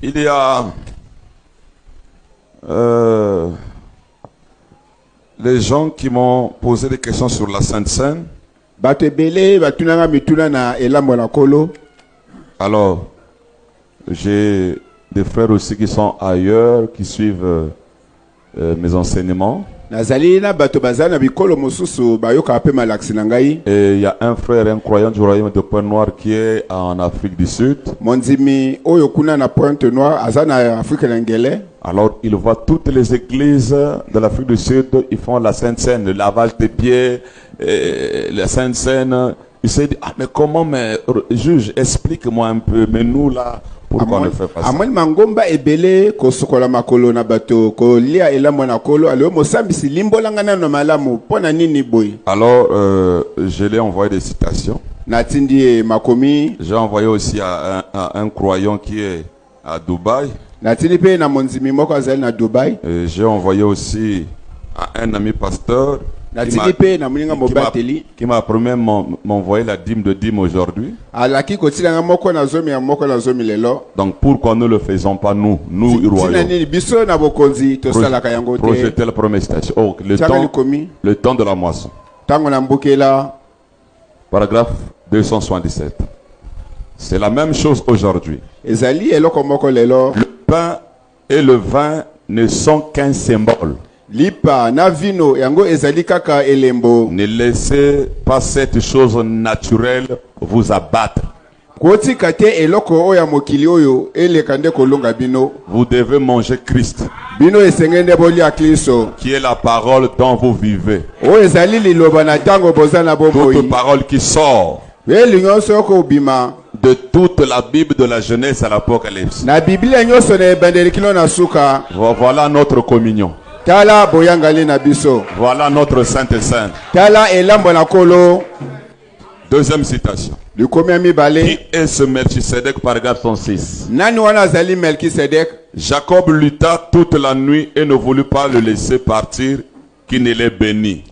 Il y a les gens qui m'ont posé des questions sur la Sainte Seine. Alors, j'ai des frères aussi qui sont ailleurs, qui suivent mes enseignements. Et il y a un frère, un croyant du royaume de Pointe-Noire qui est en Afrique du Sud. Alors, il voit toutes les églises de l'Afrique du Sud, ils font la Sainte Seine, le lavage des pieds, la Sainte Seine. Il s'est dit, ah mais comment, mais juge, explique-moi un peu, mais nous là, pourquoi on ne fait pas ça? Alors, je l'ai envoyé des citations. J'ai envoyé aussi à un croyant qui est à Dubaï. J'ai envoyé aussi à un ami pasteur qui m'a promis m'envoyer la dîme de dîme aujourd'hui. Donc pourquoi ne le faisons pas nous royaume? Projeter la première station. Oh, le temps de la moisson. Paragraphe 277. C'est la même chose aujourd'hui. Le pain et le vin ne sont qu'un symbole. Ne laissez pas cette chose naturelle vous abattre. Vous devez manger Christ, qui est la parole dont vous vivez. Toute parole qui sort de toute la Bible, de la Genèse à l'Apocalypse. Voilà notre communion. Voilà notre Sainte Seine. Deuxième citation. Qui est ce Melchisedec, paragraphe 106? Jacob lutta toute la nuit et ne voulut pas le laisser partir, qui ne l'ait béni.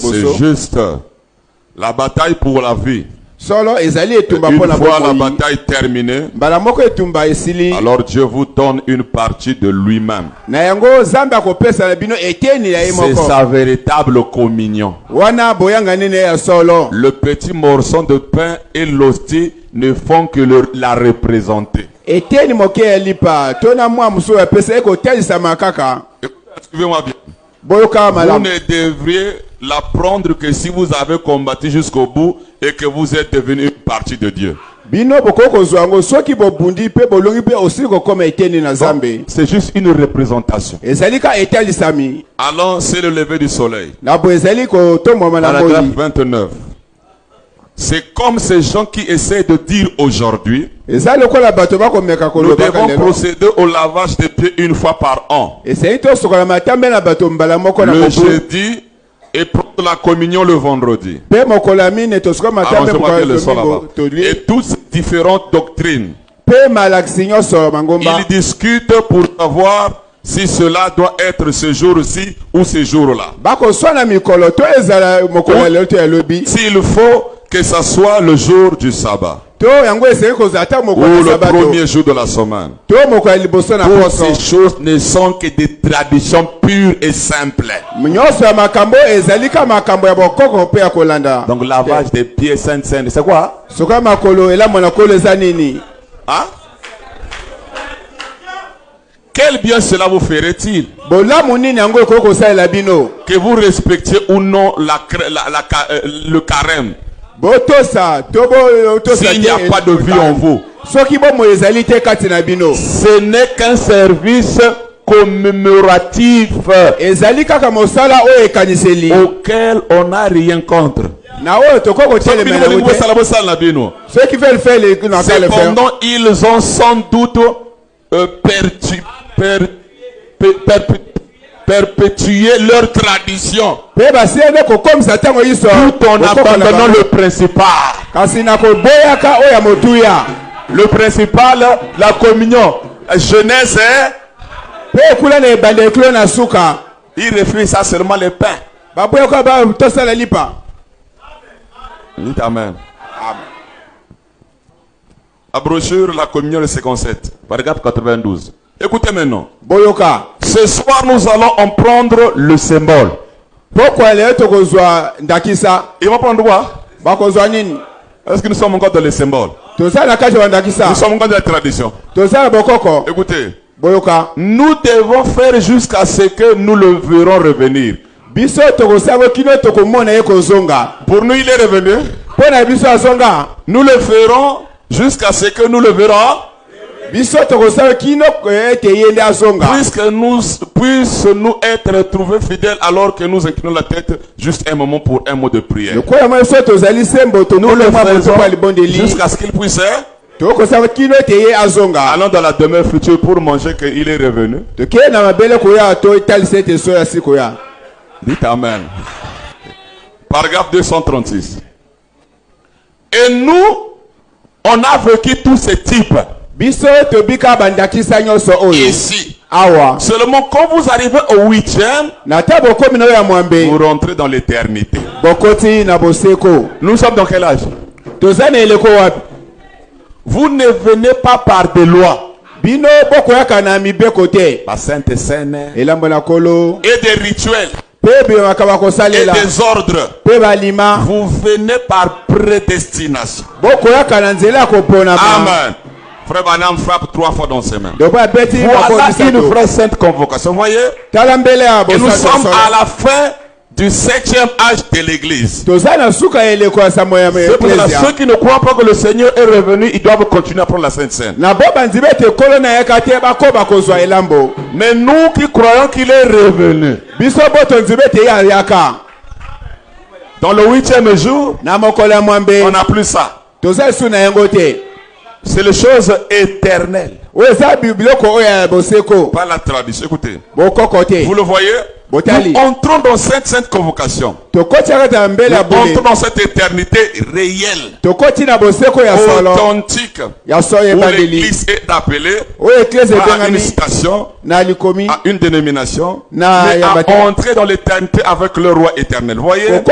C'est juste la bataille pour la vie. Une fois la bataille terminée, alors Dieu vous donne une partie de lui-même. C'est sa véritable communion. Le petit morceau de pain et l'hostie ne font que la représenter. Suivez-moi bien. Vous ne devriez la prendre que si vous avez combattu jusqu'au bout et que vous êtes devenu une partie de Dieu. C'est juste une représentation. Alors, c'est le lever du soleil. Paragraphe 29. C'est comme ces gens qui essaient de dire aujourd'hui, nous devons procéder au lavage des pieds une fois par an, le jeudi, et prendre la communion le vendredi. Et toutes ces différentes doctrines, ils discutent pour savoir si cela doit être ce jour-ci ou ce jour-là. S'il faut que ce soit le jour du sabbat ou le premier jour de la semaine. Toutes ces choses ne sont que des traditions pures et simples. Donc lavage des pieds, Sainte Seine, c'est quoi? Hein? Quel bien cela vous ferait-il? Que vous respectiez ou non le carême. S'il n'y a pas de vie en vous, ce n'est qu'un service commémoratif auquel on n'a rien contre. Cependant, ils ont sans doute perpétuer leur tradition tout en abandonnant le principal. Le principal, la communion. Genèse, il refuse ça seulement le pain. Dites amen. La brochure, la communion, le 57. Paragraphe 92. Écoutez maintenant. Ce soir, nous allons en prendre le symbole. Pourquoi les autres kozwa ndakisa? Ils vont prendre quoi? Ba kozwa nini? Est-ce que nous sommes encore dans les symboles? Nous sommes encore dans la tradition. Écoutez. Boyoka. Nous devons faire jusqu'à ce que nous le verrons revenir. Pour nous, il est revenu. Nous le ferons jusqu'à ce que nous le verrons. Puisque nous puisse-nous être trouvés fidèles alors que nous inclinons la tête juste un moment pour un mot de prière. Nous le faisons jusqu'à ce qu'il puisse allons dans la demeure future pour manger qu'il est revenu. Dites Amen. Paragraphe 236. Et nous, on a vécu tous ces types. Ici. Seulement quand vous arrivez au 8e, vous rentrez dans l'éternité. Nous sommes dans quel âge? Vous ne venez pas par des lois. La Sainte Seine et des rituels et des ordres. Vous venez par prédestination. Amen. Frère Branham frappe 3 fois dans ses mains. Voilà une vraie sainte convocation. Vous voyez? Et nous sommes à la fin du 7e âge de l'église. Ceux qui ne croient pas que le Seigneur est revenu, ils doivent continuer à prendre la Sainte Seine. Mais nous qui croyons qu'il est revenu, dans le 8e jour, on n'a plus ça. C'est les choses éternelles. Pas la tradition. Écoutez. Vous le voyez? Nous entrons dans cette sainte convocation. Nous entrons dans cette éternité réelle, authentique, où l'église est appelée à une station, à une dénomination, mais à entrer dans l'éternité avec le roi éternel. Vous voyez? On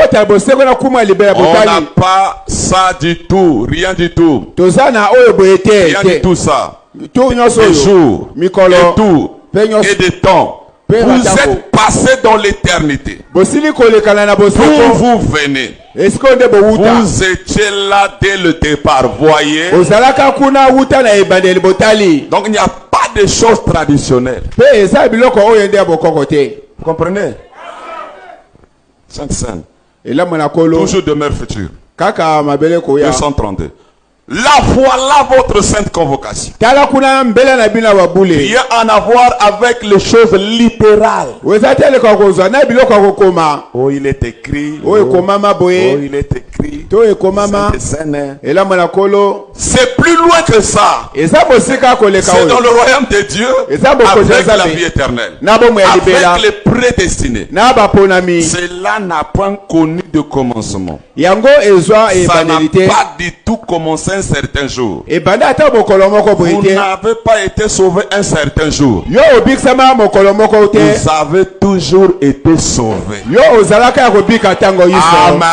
n'a pas ça du tout, rien du tout. Rien du tout ça. Des jours, et tout, et des temps. Vous êtes passé dans l'éternité. D'où vous venez. Vous étiez là dès le départ, voyez. Donc il n'y a pas de choses traditionnelles. Vous comprenez? Sainte Seine. Toujours demeure future. 232. Là voilà votre sainte convocation. Rien en avoir avec les choses littérales. Oh, il est écrit. Oh, il est écrit. C'est plus loin que ça. C'est dans le royaume de Dieu avec la vie éternelle. Avec les prédestinés. Cela n'a point connu de commencement. Ça n'a pas du tout commencé un certain jour. Vous n'avez pas été sauvé un certain jour. Vous avez toujours été sauvé. Amen.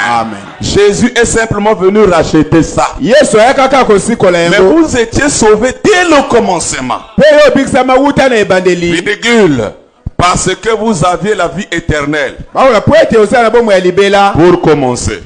Amen. Jésus est simplement venu racheter ça. Mais vous étiez sauvés dès le commencement. Virgule. Parce que vous aviez la vie éternelle. Pour commencer.